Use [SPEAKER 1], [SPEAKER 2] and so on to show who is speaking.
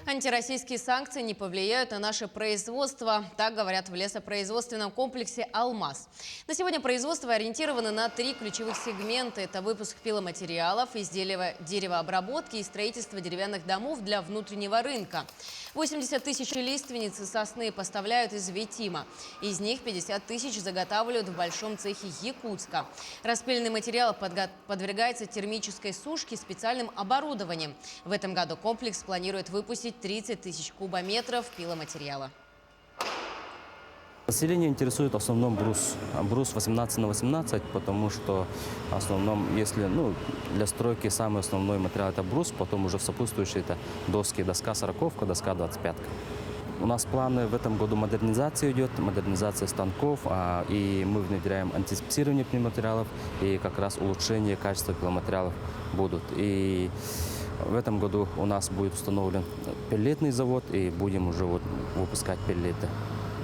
[SPEAKER 1] Антироссийские санкции не повлияют на наше производство, так говорят в лесопроизводственном комплексе «Алмаз». На сегодня производство ориентировано на 3 ключевых сегмента. Это выпуск пиломатериалов, изделия деревообработки и строительство деревянных домов для внутреннего рынка. 80 тысяч лиственниц и сосны поставляют из Витима. Из них 50 тысяч заготавливают в большом цехе Якутска. Распиленный материал подвергается термической сушке специальным оборудованием. В этом году комплекс планирует выпустить 30 тысяч кубометров пиломатериала.
[SPEAKER 2] Население интересует в основном брус. Брус 18 на 18, потому что в основном, если для стройки самый основной материал это брус, потом уже сопутствующие это доски, доска 40-ка, доска 25-ка. У нас планы в этом году модернизация идет, модернизация станков, и мы внедряем антисептирование пиломатериалов, и как раз улучшение качества пиломатериалов будут. И в этом году у нас будет установлен пеллетный завод, и будем уже выпускать пеллеты.